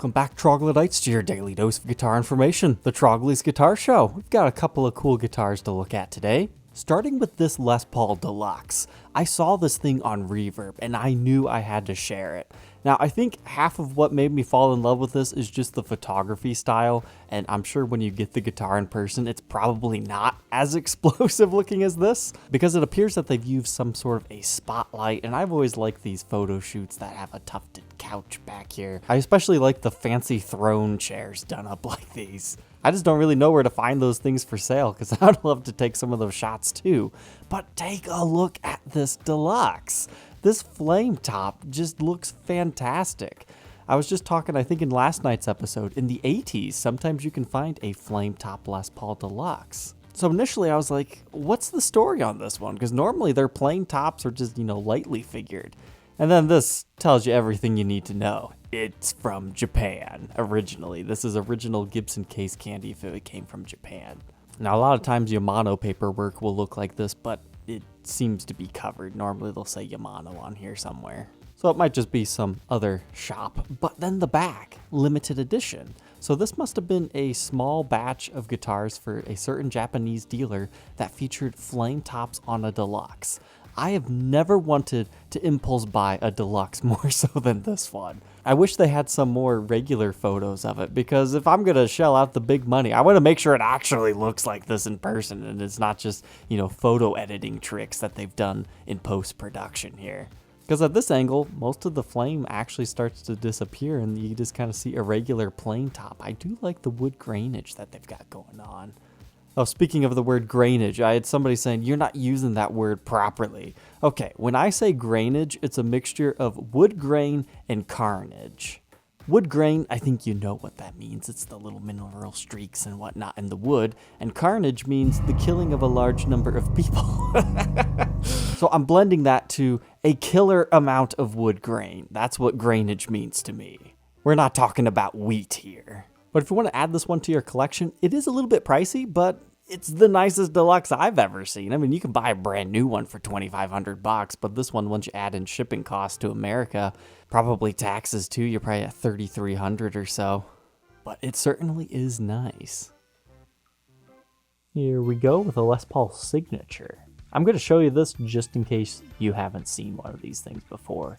Welcome back, Troglodytes, to your daily dose of guitar information, the Trogly's Guitar Show. We've got a couple of cool guitars to look at today. Starting with this Les Paul Deluxe. I saw this thing on Reverb and I knew I had to share it. Now, I think half of what made me fall in love with this is just the photography style, and I'm sure when you get the guitar in person, it's probably not as explosive looking as this, because it appears that they've used some sort of a spotlight, and I've always liked these photo shoots that have a tufted couch back here. I especially like the fancy throne chairs done up like these. I just don't really know where to find those things for sale, because I'd love to take some of those shots too. But take a look at this Deluxe. This flame top just looks fantastic. I was just talking, I think in last night's episode, in the 80s, sometimes you can find a flame top Les Paul Deluxe. So initially I was like, what's the story on this one? Because normally their plain tops are just, lightly figured. And then this tells you everything you need to know. It's from Japan, originally. This is original Gibson case candy if it came from Japan. Now, a lot of times Yamano paperwork will look like this, but it seems to be covered. Normally they'll say Yamano on here somewhere. So it might just be some other shop. But then the back, limited edition. So this must have been a small batch of guitars for a certain Japanese dealer that featured flame tops on a Deluxe. I have never wanted to impulse buy a Deluxe more so than this one. I wish they had some more regular photos of it, because if I'm going to shell out the big money, I want to make sure it actually looks like this in person and it's not just, photo editing tricks that they've done in post-production here. Because at this angle, most of the flame actually starts to disappear and you just kind of see a regular plain top. I do like the wood grainage that they've got going on. Oh, speaking of the word grainage, I had somebody saying, you're not using that word properly. Okay, when I say grainage, it's a mixture of wood grain and carnage. Wood grain, I think you know what that means. It's the little mineral streaks and whatnot in the wood. And carnage means the killing of a large number of people. So I'm blending that to a killer amount of wood grain. That's what grainage means to me. We're not talking about wheat here. But if you want to add this one to your collection, it is a little bit pricey, but it's the nicest Deluxe I've ever seen. I mean, you can buy a brand new one for $2,500, but this one, once you add in shipping costs to America, probably taxes too, you're probably at $3,300 or so. But it certainly is nice. Here we go with a Les Paul Signature. I'm going to show you this just in case you haven't seen one of these things before.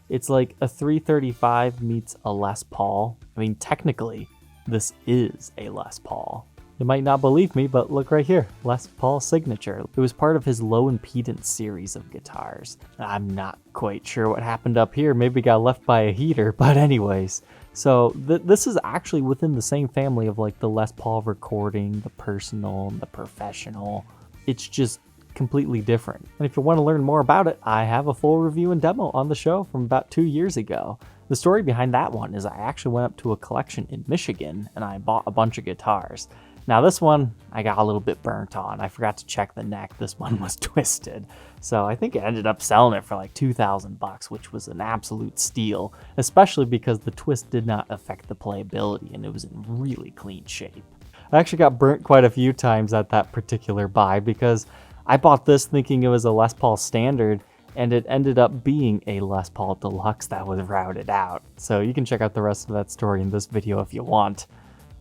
It's like a 335 meets a Les Paul. I mean, technically, this is a Les Paul. You might not believe me, but look right here, Les Paul Signature. It was part of his low impedance series of guitars. I'm not quite sure what happened up here. Maybe got left by a heater, but anyways. So this is actually within the same family of like the Les Paul recording, the personal, and the professional. It's just completely different. And if you want to learn more about it, I have a full review and demo on the show from about 2 years ago. The story behind that one is I actually went up to a collection in Michigan and I bought a bunch of guitars. Now this one I got a little bit burnt on. I forgot to check the neck. This one was twisted. So I think I ended up selling it for like $2,000, which was an absolute steal, especially because the twist did not affect the playability and it was in really clean shape. I actually got burnt quite a few times at that particular buy because I bought this thinking it was a Les Paul Standard, and it ended up being a Les Paul Deluxe that was routed out. So you can check out the rest of that story in this video if you want.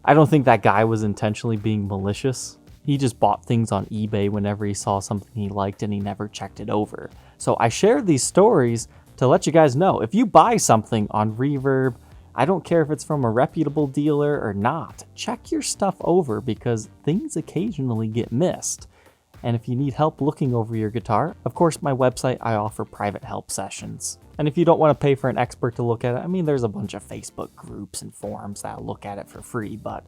I don't think that guy was intentionally being malicious. He just bought things on eBay whenever he saw something he liked and he never checked it over. So I share these stories to let you guys know, if you buy something on Reverb, I don't care if it's from a reputable dealer or not, check your stuff over because things occasionally get missed. And if you need help looking over your guitar, of course, my website, I offer private help sessions. And if you don't want to pay for an expert to look at it, I mean, there's a bunch of Facebook groups and forums that'll look at it for free, but,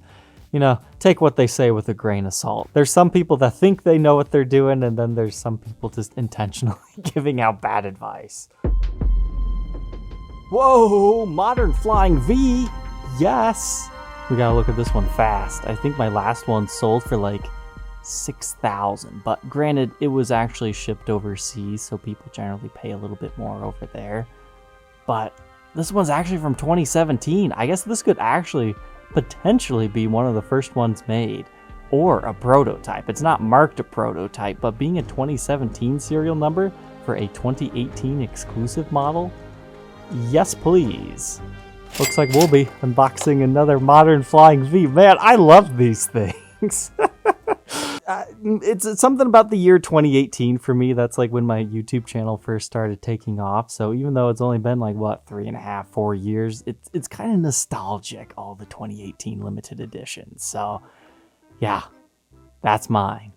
take what they say with a grain of salt. There's some people that think they know what they're doing, and then there's some people just intentionally giving out bad advice. Whoa, modern flying V, yes! We gotta look at this one fast. I think my last one sold for like 6,000, but granted it was actually shipped overseas, so people generally pay a little bit more over there. But this one's actually from 2017. I guess this could actually potentially be one of the first ones made, or a prototype. It's not marked a prototype, but being a 2017 serial number for a 2018 exclusive model, yes please. Looks like we'll be unboxing another modern flying V. Man, I love these things. It's something about the year 2018 for me. That's like when my YouTube channel first started taking off. So even though it's only been like, what, 3.5, 4 years, it's kind of nostalgic, all the 2018 limited editions. So yeah, that's mine.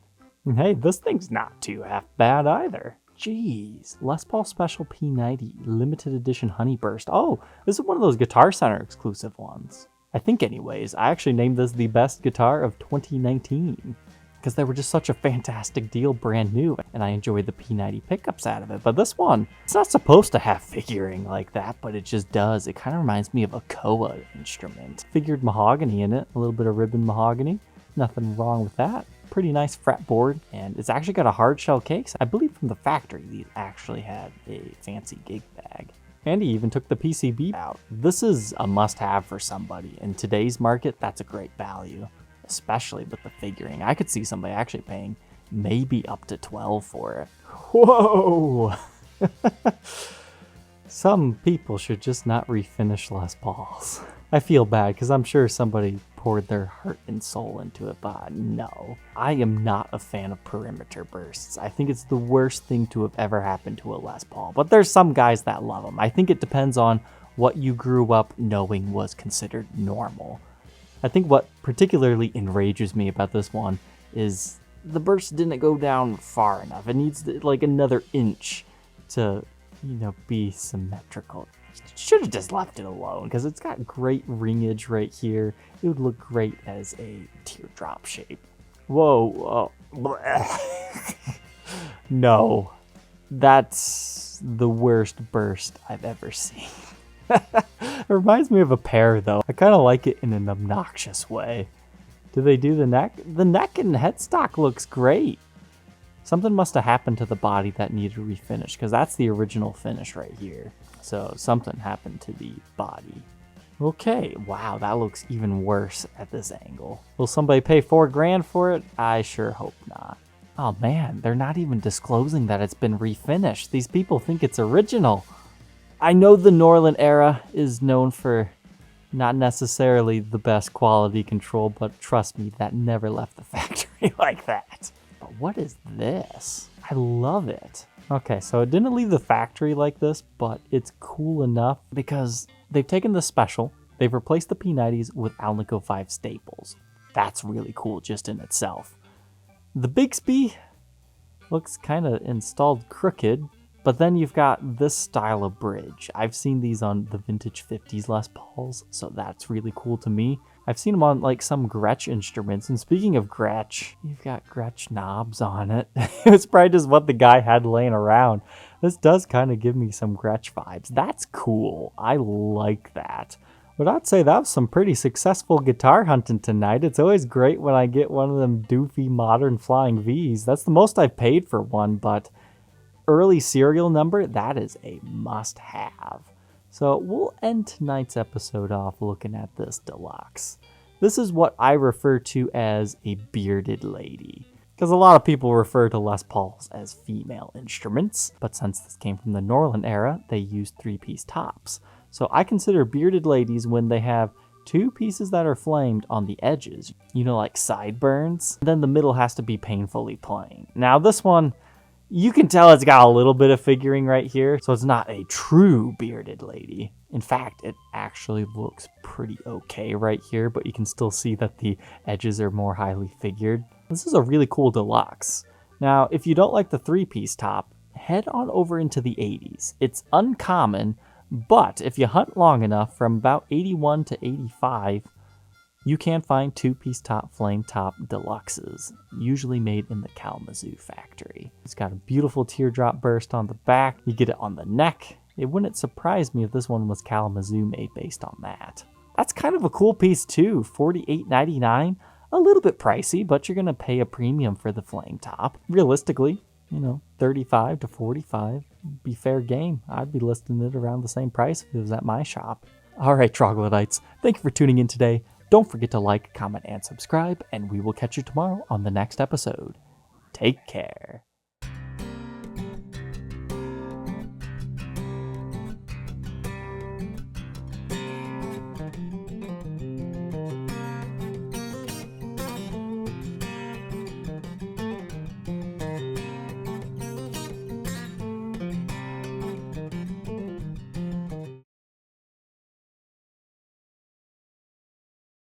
And hey, this thing's not too half bad either. Jeez, Les Paul Special P90 limited edition Honeyburst. Oh, this is one of those Guitar Center exclusive ones. I think anyways. I actually named this the best guitar of 2019 because they were just such a fantastic deal brand new, and I enjoyed the P90 pickups out of it. But this one, it's not supposed to have figuring like that, but it just does. It kind of reminds me of a Koa instrument. Figured mahogany in it, a little bit of ribbon mahogany. Nothing wrong with that. Pretty nice fretboard, and it's actually got a hard shell case. I believe from the factory these actually had a fancy gig bag. And he even took the PCB out. This is a must-have for somebody. In today's market, that's a great value, especially with the figuring. I could see somebody actually paying maybe up to $12 for it. Whoa! Some people should just not refinish Les Pauls. I feel bad because I'm sure somebody poured their heart and soul into it, but no. I am not a fan of perimeter bursts. I think it's the worst thing to have ever happened to a Les Paul, but there's some guys that love them. I think it depends on what you grew up knowing was considered normal. I think what particularly enrages me about this one is the burst didn't go down far enough. It needs like another inch to, be symmetrical. Should have just left it alone because it's got great ringage right here. It would look great as a teardrop shape. Whoa. No, that's the worst burst I've ever seen. It reminds me of a pear though. I kind of like it in an obnoxious way. Do they do the neck? The neck and headstock looks great. Something must have happened to the body that needed refinish because that's the original finish right here. So something happened to the body. Okay, wow, that looks even worse at this angle. Will somebody pay $4,000 for it? I sure hope not. Oh man, they're not even disclosing that it's been refinished. These people think it's original. I know the Norland era is known for not necessarily the best quality control, but trust me, that never left the factory like that. But what is this? I love it. Okay, so it didn't leave the factory like this, but it's cool enough because they've taken the special, they've replaced the P90s with Alnico 5 staples. That's really cool just in itself. The Bixby looks kind of installed crooked, but then you've got this style of bridge. I've seen these on the vintage 50s Les Pauls, so that's really cool to me. I've seen them on like some Gretsch instruments, and speaking of Gretsch, you've got Gretsch knobs on it. It's probably just what the guy had laying around. This does kind of give me some Gretsch vibes. That's cool. I like that. But I'd say that was some pretty successful guitar hunting tonight. It's always great when I get one of them doofy modern flying Vs. That's the most I've paid for one, but early serial number, that is a must-have. So we'll end tonight's episode off looking at this deluxe. This is what I refer to as a bearded lady, because a lot of people refer to Les Pauls as female instruments, but since this came from the Norland era, they used 3-piece tops. So I consider bearded ladies when they have 2 pieces that are flamed on the edges, like sideburns. Then the middle has to be painfully plain. Now this one, you can tell it's got a little bit of figuring right here, so it's not a true bearded lady. In fact, it actually looks pretty okay right here, but you can still see that the edges are more highly figured. This is a really cool deluxe. Now, if you don't like the 3-piece top, head on over into the 80s. It's uncommon, but if you hunt long enough, from about 81 to 85, you can find 2-piece top flame top deluxes, usually made in the Kalamazoo factory. It's got a beautiful teardrop burst on the back. You get it on the neck. It wouldn't surprise me if this one was Kalamazoo made based on that. That's kind of a cool piece too, $48.99. A little bit pricey, but you're gonna pay a premium for the flame top. Realistically, $35 to $45 be fair game. I'd be listing it around the same price if it was at my shop. All right, troglodytes, thank you for tuning in today. Don't forget to like, comment, and subscribe, and we will catch you tomorrow on the next episode. Take care.